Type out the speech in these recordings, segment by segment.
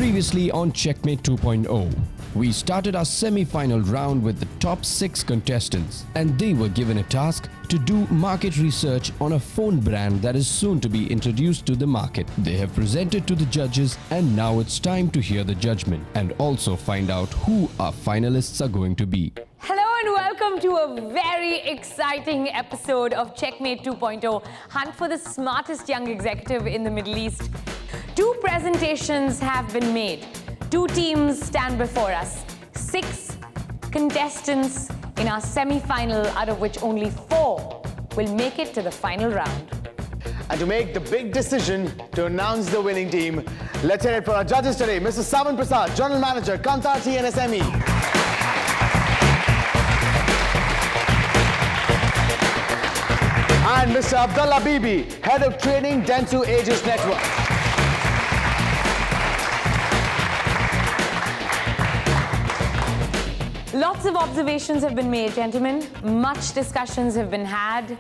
Previously on Checkmate 2.0, we started our semi-final round with the top 6 contestants, and they were given a task to do market research on a phone brand that is soon to be introduced to the market. They have presented to the judges, and now it's time to hear the judgment and also find out who our finalists are going to be. Hello and welcome to a very exciting episode of Checkmate 2.0, Hunt for the smartest young executive in the Middle East. 2 presentations have been made. 2 teams stand before us. 6 contestants in our semi-final, out of which only 4 will make it to the final round. And to make the big decision to announce the winning team, let's hear it for our judges today. Mr. Savan Prasad, General Manager, Kantar TNSME. And Mr. Abdullah Bibi, Head of Training, Dentsu Aegis Network. Lots of observations have been made, gentlemen. Much discussions have been had.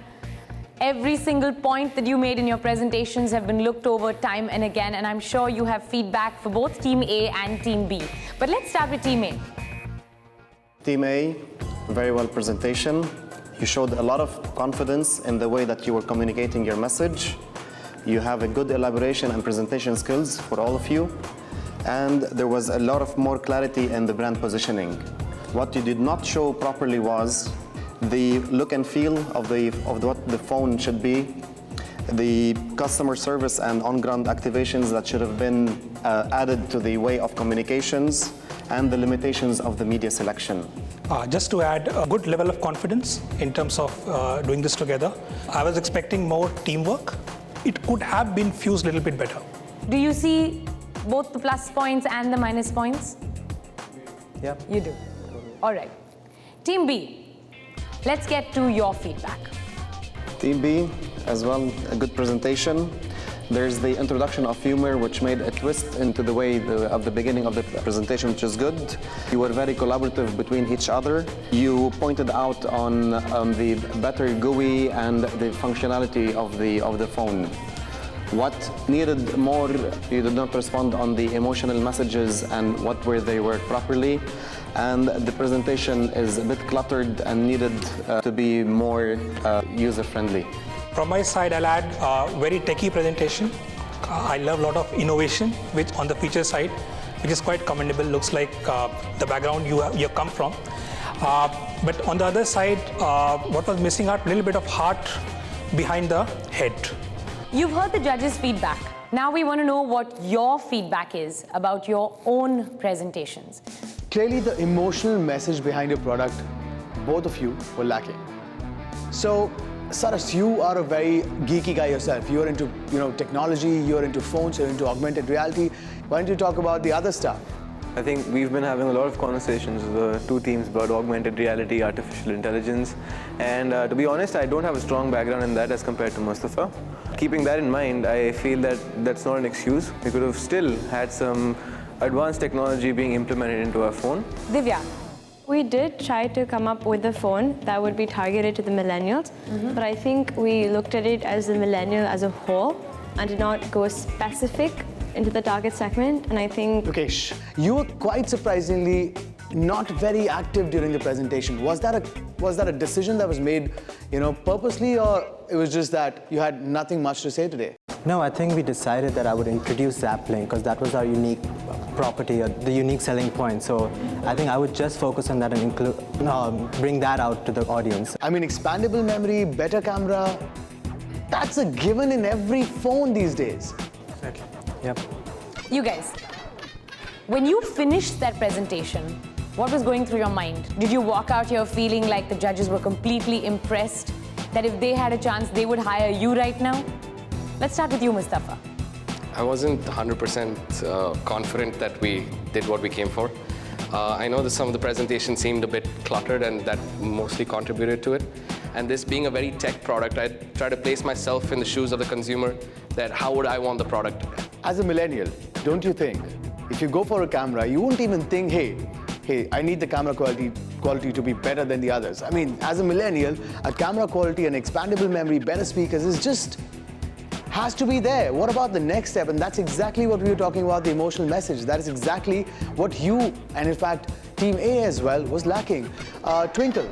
Every single point that you made in your presentations have been looked over time and again, and I'm sure you have feedback for both Team A and Team B. But let's start with Team A. Team A, very well presentation. You showed a lot of confidence in the way that you were communicating your message. You have a good elaboration and presentation skills for all of you. And there was a lot of more clarity in the brand positioning. What you did not show properly was the look and feel of what the phone should be, the customer service and on-ground activations that should have been added to the way of communications, and the limitations of the media selection. Just to add a good level of confidence in terms of doing this together. I was expecting more teamwork. It could have been fused a little bit better. Do you see both the plus points and the minus points? Yeah. You do. All right. Team B, let's get to your feedback. Team B, as well, a good presentation. There's the introduction of humor, which made a twist into the way of the beginning of the presentation, which is good. You were very collaborative between each other. You pointed out on the better GUI and the functionality of the phone. What needed more, you did not respond on the emotional messages and what were they worked properly. And the presentation is a bit cluttered and needed to be more user-friendly. From my side, I'll add a very techie presentation. I love a lot of innovation, which on the feature side, which is quite commendable. Looks like the background you come from. But on the other side, what was missing out, a little bit of heart behind the head. You've heard the judges' feedback. Now we want to know what your feedback is about your own presentations. Clearly, the emotional message behind your product, both of you were lacking. So, Saras, you are a very geeky guy yourself. You're into technology, you're into phones, you're into augmented reality. Why don't you talk about the other stuff? I think we've been having a lot of conversations with the 2 teams about augmented reality, artificial intelligence. And to be honest, I don't have a strong background in that as compared to Mustafa. Keeping that in mind, I feel that that's not an excuse. We could have still had some advanced technology being implemented into our phone. Divya. We did try to come up with a phone that would be targeted to the millennials, but I think we looked at it as the millennial as a whole and did not go specific into the target segment. And I think... Lokesh, you were quite surprisingly not very active during the presentation. Was that a decision that was made, purposely, or it was just that you had nothing much to say today? No, I think we decided that I would introduce Zaplink because that was our unique property, the unique selling point. So I think I would just focus on that and bring that out to the audience. I mean, expandable memory, better camera, that's a given in every phone these days. Exactly. Yep. You guys, when you finished that presentation, what was going through your mind? Did you walk out here feeling like the judges were completely impressed, that if they had a chance, they would hire you right now? Let's start with you, Mustafa. I wasn't 100% confident that we did what we came for. I know that some of the presentation seemed a bit cluttered, and that mostly contributed to it. And this being a very tech product, I try to place myself in the shoes of the consumer, that how would I want the product? As a millennial, don't you think, if you go for a camera, you won't even think, hey, I need the camera quality to be better than the others. I mean, as a millennial, a camera quality and expandable memory, better speakers is just has to be there. What about the next step? And that's exactly what we were talking about, the emotional message. That is exactly what you, and in fact, Team A as well, was lacking. Twinkle,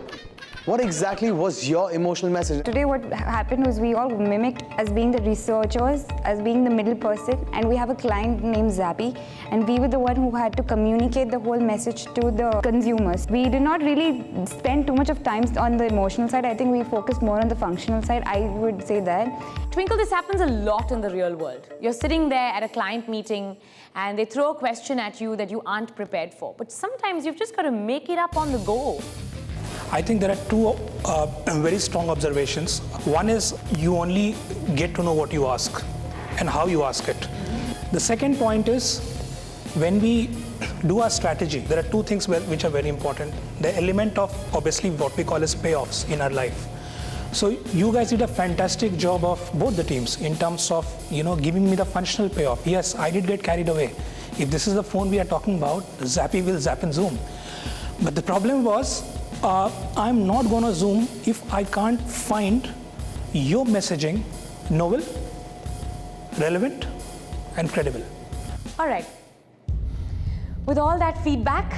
what exactly was your emotional message? Today what happened was we all mimicked as being the researchers, as being the middle person, and we have a client named Zappy, and we were the one who had to communicate the whole message to the consumers. We did not really spend too much of time on the emotional side. I think we focused more on the functional side, I would say that. Twinkle, this happens a lot in the real world. You're sitting there at a client meeting and they throw a question at you that you aren't prepared for. But sometimes you've just got to make it up on the go. I think there are two very strong observations. One is you only get to know what you ask and how you ask it. The second point is when we do our strategy, there are two things which are very important. The element of obviously what we call as payoffs in our life. So you guys did a fantastic job of both the teams in terms of giving me the functional payoff. Yes, I did get carried away. If this is the phone we are talking about, Zappy will zap and zoom. But the problem was I'm not going to zoom if I can't find your messaging novel, relevant, and credible. All right. With all that feedback,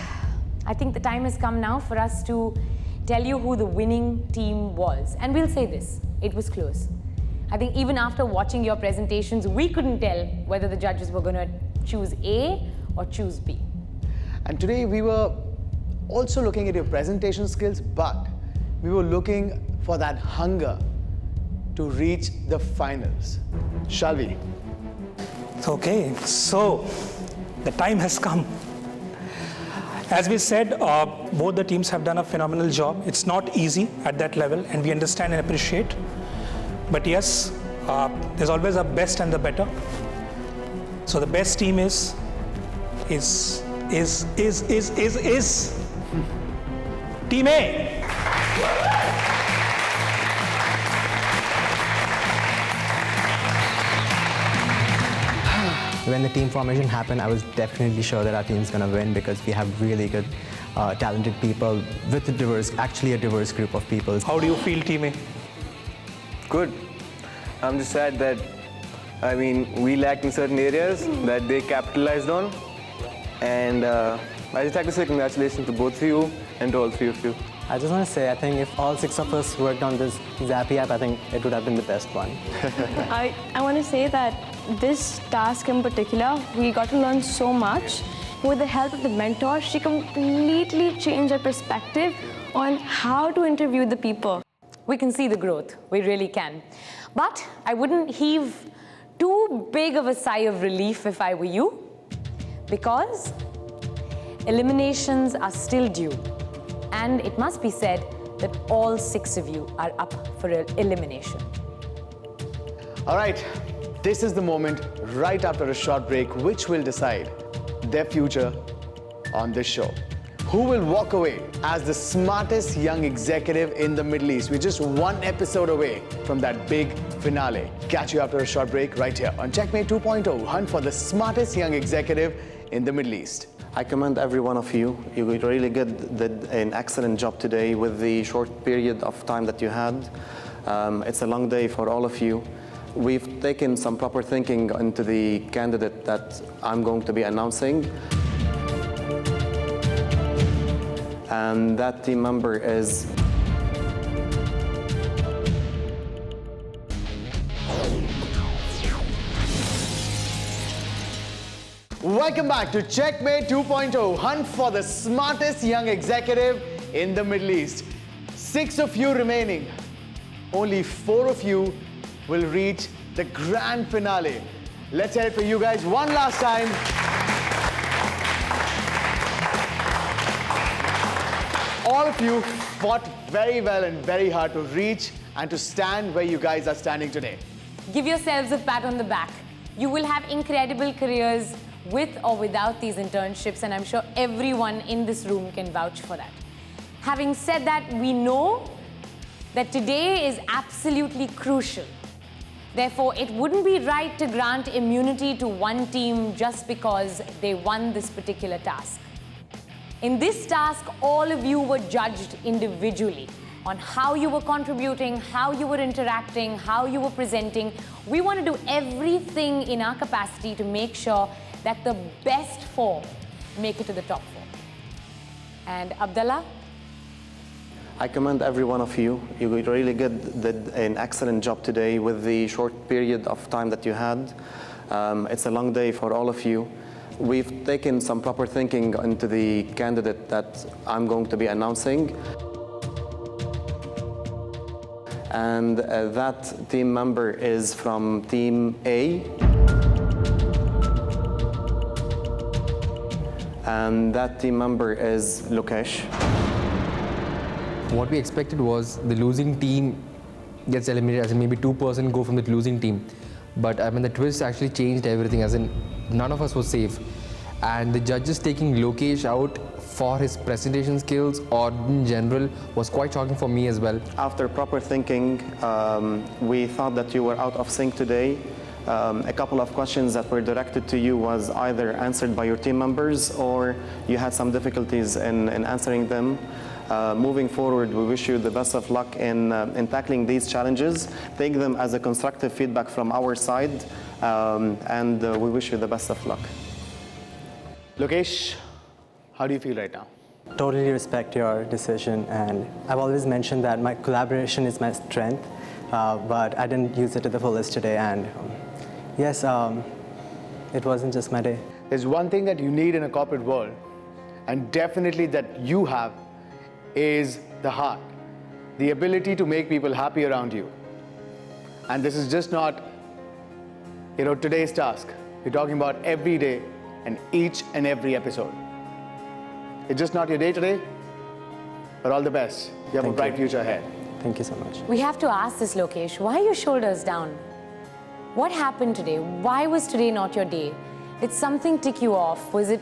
I think the time has come now for us to tell you who the winning team was. And we'll say this, it was close. I think even after watching your presentations, we couldn't tell whether the judges were going to choose A or choose B. And today we were also looking at your presentation skills, but we were looking for that hunger to reach the finals. Shall we? Okay, so the time has come. As we said, both the teams have done a phenomenal job. It's not easy at that level, and we understand and appreciate. But yes, there's always a best and the better. So the best team is Team A. When the team formation happened, I was definitely sure that our team's gonna win because we have really good, talented people with actually a diverse group of people. How do you feel, Team A? Good. I'm just sad that, we lacked in certain areas that they capitalized on. And I just like to say congratulations to both of you and to all three of you. I just want to say, I think if all 6 of us worked on this Zappy app, I think it would have been the best one. I want to say that this task in particular, we got to learn so much. With the help of the mentor, she completely changed her perspective on how to interview the people. We can see the growth, we really can. But I wouldn't heave too big of a sigh of relief if I were you, because eliminations are still due. And it must be said that all 6 of you are up for elimination. All right, this is the moment right after a short break which will decide their future on this show. Who will walk away as the smartest young executive in the Middle East? We're just one episode away from that big finale. Catch you after a short break right here on Checkmate 2.0. Hunt for the smartest young executive in the Middle East. I commend every one of you. You really did an excellent job today with the short period of time that you had. It's a long day for all of you. We've taken some proper thinking into the candidate that I'm going to be announcing. And that team member is Welcome back to Checkmate 2.0. Hunt for the smartest young executive in the Middle East. 6 of you remaining. Only 4 of you will reach the grand finale. Let's hear it for you guys one last time. All of you fought very well and very hard to reach and to stand where you guys are standing today. Give yourselves a pat on the back. You will have incredible careers with or without these internships, and I'm sure everyone in this room can vouch for that. Having said that, we know that today is absolutely crucial. Therefore, it wouldn't be right to grant immunity to one team just because they won this particular task. In this task, all of you were judged individually, on how you were contributing, how you were interacting, how you were presenting. We want to do everything in our capacity to make sure that the best 4 make it to the top 4. And Abdullah? I commend every one of you. You really did an excellent job today with the short period of time that you had. It's a long day for all of you. We've taken some proper thinking into the candidate that I'm going to be announcing. And that team member is from Team A. And that team member is Lokesh. What we expected was the losing team gets eliminated, as in maybe 2% go from the losing team. But I mean, the twist actually changed everything, as in none of us was safe. And the judges taking Lokesh out for his presentation skills or in general was quite shocking for me as well. After proper thinking, we thought that you were out of sync today. A couple of questions that were directed to you was either answered by your team members or you had some difficulties in answering them. Moving forward, we wish you the best of luck in tackling these challenges. Take them as a constructive feedback from our side, and we wish you the best of luck. Lokesh, how do you feel right now? Totally respect your decision, and I've always mentioned that my collaboration is my strength, but I didn't use it to the fullest today, and yes, it wasn't just my day. There's one thing that you need in a corporate world, and definitely that you have, is the heart, the ability to make people happy around you. And this is just not, today's task. We're talking about every day and each and every episode. It's just not your day today, but all the best. You have a bright future ahead. Thank you so much. We have to ask this, Lokesh. Why are your shoulders down? What happened today? Why was today not your day? Did something tick you off? Was it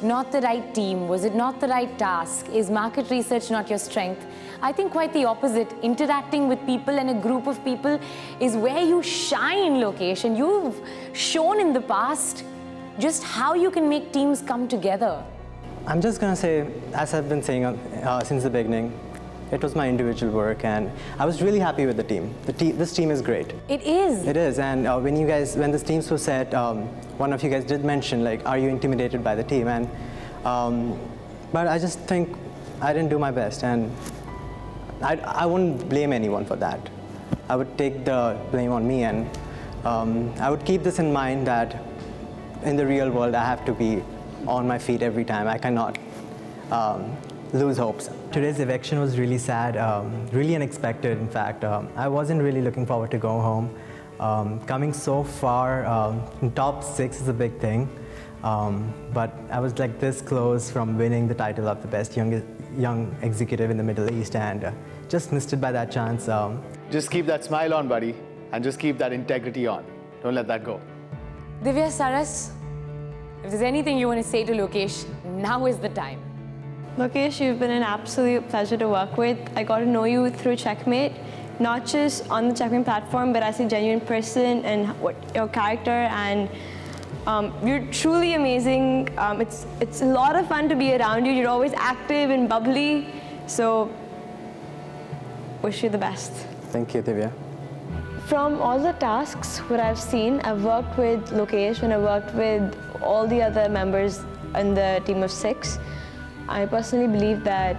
not the right team? Was it not the right task? Is market research not your strength? I think quite the opposite. Interacting with people and a group of people is where you shine, Lokesh. And you've shown in the past just how you can make teams come together. I'm just going to say, as I've been saying since the beginning, it was my individual work, and I was really happy with the team. This team is great. It is. It is, and when the teams were set, one of you guys did mention, like, are you intimidated by the team? And but I just think I didn't do my best, and I wouldn't blame anyone for that. I would take the blame on me, and I would keep this in mind that in the real world I have to be on my feet every time. I cannot lose hopes. Today's eviction was really sad, really unexpected, in fact. I wasn't really looking forward to going home. Coming so far, in top 6 is a big thing, but I was like this close from winning the title of the best young executive in the Middle East, and just missed it by that chance. Just keep that smile on, buddy, and just keep that integrity on. Don't let that go. Divya, Saras, if there's anything you want to say to Lokesh, now is the time. Lokesh, you've been an absolute pleasure to work with. I got to know you through Checkmate, not just on the Checkmate platform, but as a genuine person and what your character, and you're truly amazing. It's a lot of fun to be around you. You're always active and bubbly, so wish you the best. Thank you, Divya. From all the tasks what I've seen, I've worked with Lokesh and I've worked with all the other members in the team of 6. I personally believe that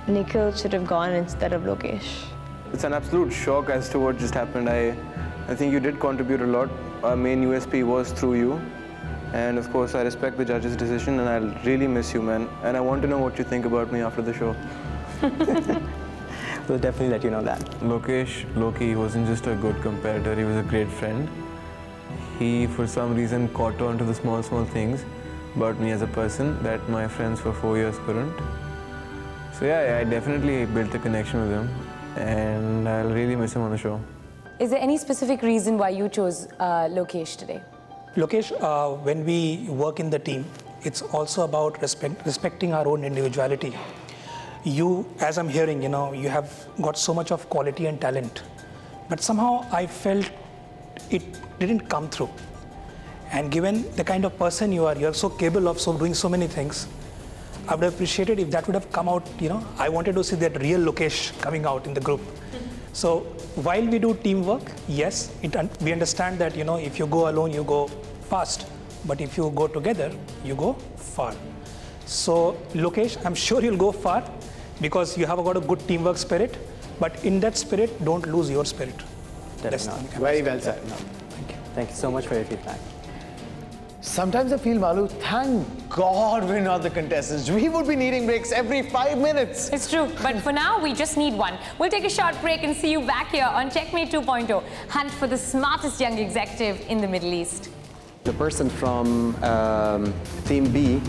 Nikhil should have gone instead of Lokesh. It's an absolute shock as to what just happened. I think you did contribute a lot. Our main USP was through you. And of course, I respect the judge's decision, and I'll really miss you, man. And I want to know what you think about me after the show. We'll definitely let you know that. Lokesh, Loki wasn't just a good competitor, he was a great friend. He, for some reason, caught on to the small things about me as a person that my friends for 4 years couldn't. So yeah, I definitely built a connection with him, and I'll really miss him on the show. Is there any specific reason why you chose Lokesh today? Lokesh, when we work in the team, it's also about respecting our own individuality. You, as I'm hearing, you have got so much of quality and talent, but somehow I felt it didn't come through. And given the kind of person you are, you're so capable of doing so many things. I would have appreciated if that would have come out, I wanted to see that real Lokesh coming out in the group. So while we do teamwork, yes, we understand that, if you go alone, you go fast. But if you go together, you go far. So Lokesh, I'm sure you'll go far because you have got a good teamwork spirit. But in that spirit, don't lose your spirit. Definitely. Very well said. Thank you. Thank you so much for your feedback. Sometimes I feel, Malu, thank God we're not the contestants. We would be needing breaks every 5 minutes. It's true, but for now, we just need one. We'll take a short break and see you back here on Checkmate 2.0, hunt for the smartest young executive in the Middle East. The person from Team B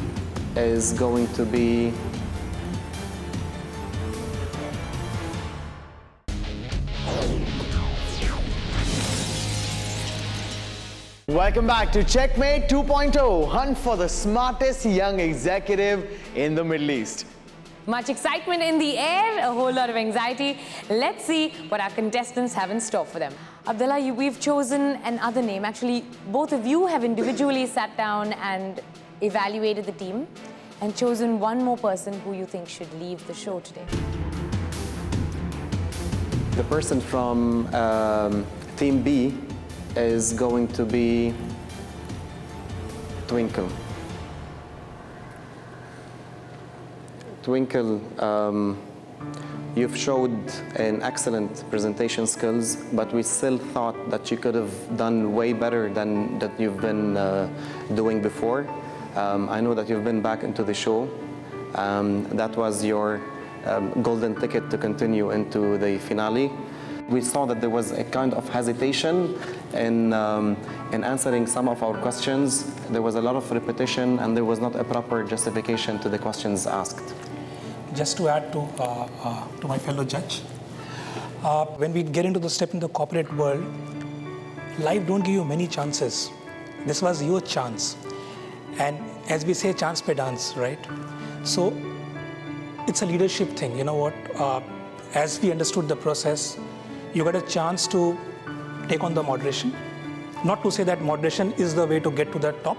is going to be Welcome back to Checkmate 2.0, hunt for the smartest young executive in the Middle East. Much excitement in the air, a whole lot of anxiety. Let's see what our contestants have in store for them. Abdullah, we've chosen another name. Actually, both of you have individually sat down and evaluated the team and chosen one more person who you think should leave the show today. the person from Team B is going to be Twinkle. Twinkle, you've showed an excellent presentation skills, but we still thought that you could have done way better than that you've been doing before. I know that you've been back into the show. That was your golden ticket to continue into the finale. We saw that there was a kind of hesitation in answering some of our questions. There was a lot of repetition and there was not a proper justification to the questions asked. Just to add to my fellow judge, when we get into the step in the corporate world, life don't give you many chances. This was your chance. And as we say, chance pe dance, right? So it's a leadership thing. You know what? As we understood the process, you got a chance to take on the moderation. Not to say that moderation is the way to get to the top,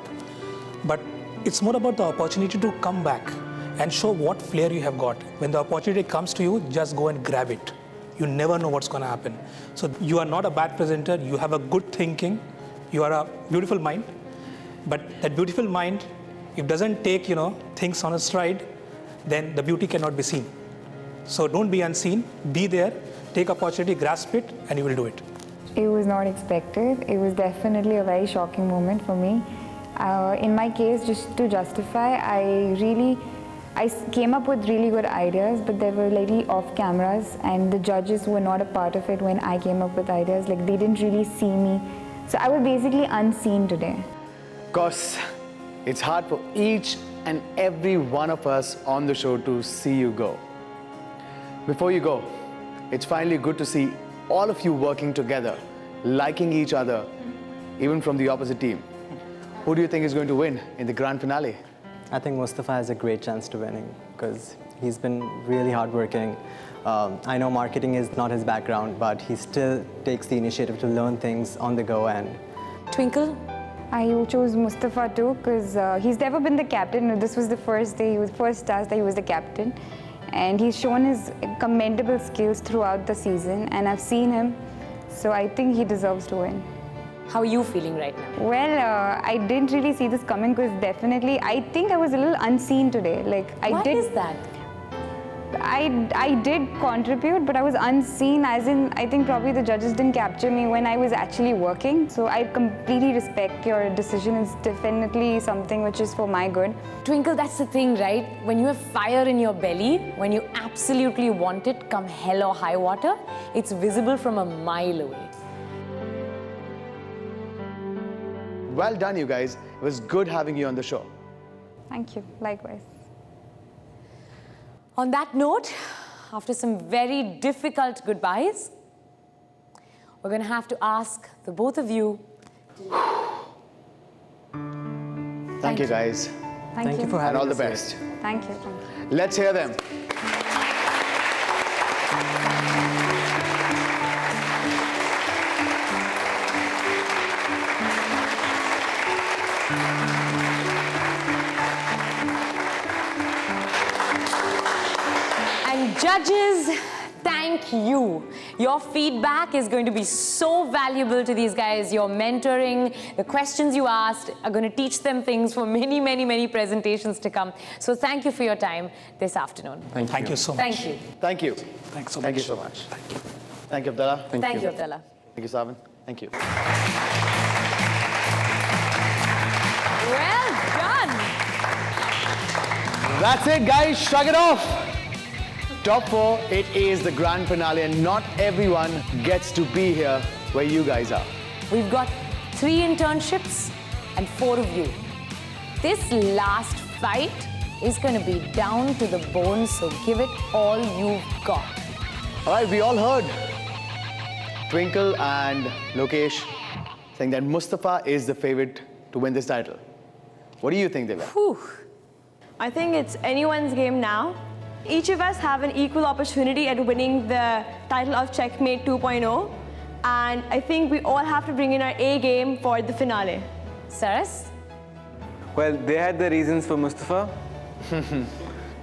but it's more about the opportunity to come back and show what flair you have got. When the opportunity comes to you, just go and grab it. You never know what's going to happen. So you are not a bad presenter. You have a good thinking. You are a beautiful mind. But that beautiful mind, if it doesn't take, things on a stride, then the beauty cannot be seen. So don't be unseen. Be there. Take opportunity, grasp it, and you will do it. It was not expected. It was definitely a very shocking moment for me. In my case, just to justify, I came up with really good ideas, but they were really off cameras, and the judges were not a part of it when I came up with ideas. Like, they didn't really see me. So I was basically unseen today. Of course, it's hard for each and every one of us on the show to see you go. Before you go, it's finally good to see all of you working together, liking each other, even from the opposite team. Who do you think is going to win in the grand finale? I think Mustafa has a great chance to winning because he's been really hardworking. I know marketing is not his background, but he still takes the initiative to learn things on the go. And Twinkle? I chose Mustafa too because he's never been the captain. This was the first day, first task that he was the captain. And he's shown his commendable skills throughout the season, and I've seen him, so I think he deserves to win. How are you feeling right now? Well, I didn't really see this coming because definitely, I think I was a little unseen today. Why is that? I did contribute, but I was unseen, as in, I think probably the judges didn't capture me when I was actually working. So I completely respect your decision. It's definitely something which is for my good. Twinkle, that's the thing, right? When you have fire in your belly, when you absolutely want it, come hell or high water, it's visible from a mile away. Well done, you guys. It was good having you on the show. Thank you. Likewise. On that note, after some very difficult goodbyes, we're going to have to ask the both of you. Thank you, guys. Thank you for having And all the us here. best. Thank you. Let's hear them. Judges, thank you. Your feedback is going to be so valuable to these guys. Your mentoring, the questions you asked are going to teach them things for many, many, many presentations to come. So thank you for your time this afternoon. Thank you so much. Thank you. Thank you. Thanks so much. Thank you so much. Thank you, Abdullah. Thank you, Abdullah. Thank you, Savan. Thank you. Well done. That's it, guys. Shrug it off. Top 4, it is the grand finale, and not everyone gets to be here where you guys are. We've got 3 internships and 4 of you. This last fight is going to be down to the bone, so give it all you've got. All right, we all heard Twinkle and Lokesh saying that Mustafa is the favorite to win this title. What do you think, Divya? Whew. I think it's anyone's game now. Each of us have an equal opportunity at winning the title of Checkmate 2.0. And I think we all have to bring in our A game for the finale. Saras? Well, they had their reasons for Mustafa.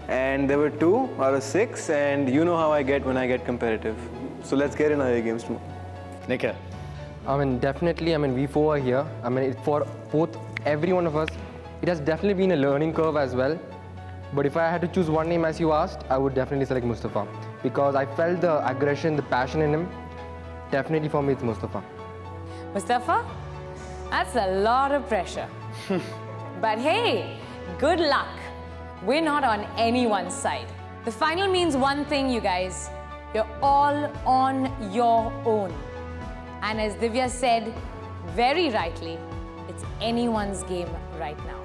And there were 2 out of 6, and you know how I get when I get competitive. So let's get in our A games tomorrow. Nikhil? I mean, definitely, we 4 are here. For both, every one of us, it has definitely been a learning curve as well. But if I had to choose one name as you asked, I would definitely select Mustafa. Because I felt the aggression, the passion in him. Definitely for me, it's Mustafa. Mustafa? That's a lot of pressure. But hey, good luck. We're not on anyone's side. The final means one thing, you guys. You're all on your own. And as Divya said, very rightly, it's anyone's game right now.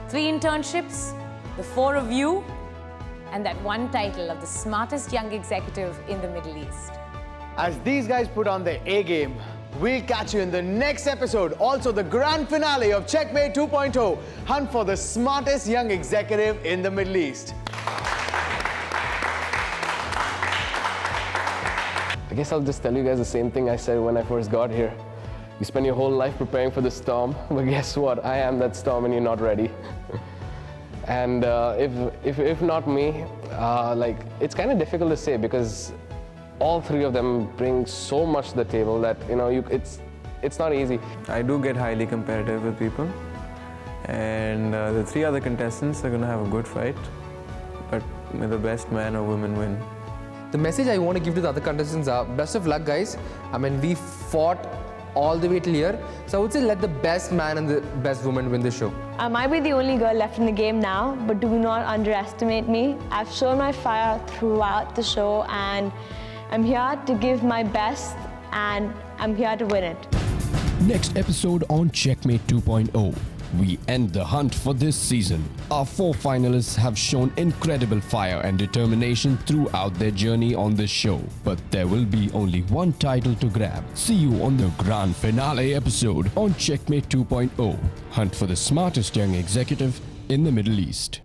3 internships, the 4 of you, and that 1 title of the smartest young executive in the Middle East. As these guys put on their A game, we'll catch you in the next episode. Also, the grand finale of Checkmate 2.0, hunt for the smartest young executive in the Middle East. I guess I'll just tell you guys the same thing I said when I first got here. You spend your whole life preparing for the storm, but guess what? I am that storm and you're not ready. And if not me, it's kind of difficult to say because all 3 of them bring so much to the table that, it's not easy. I do get highly competitive with people. And the 3 other contestants are going to have a good fight. But may the best man or woman win. The message I want to give to the other contestants are, best of luck, guys. We fought all the way till here. So I would say let the best man and the best woman win the show. I might be the only girl left in the game now, but do not underestimate me. I've shown my fire throughout the show, and I'm here to give my best, and I'm here to win it. Next episode on Checkmate 2.0. We end the hunt for this season. Our 4 finalists have shown incredible fire and determination throughout their journey on this show. But there will be only 1 title to grab. See you on the grand finale episode on Checkmate 2.0. Hunt for the smartest young executive in the Middle East.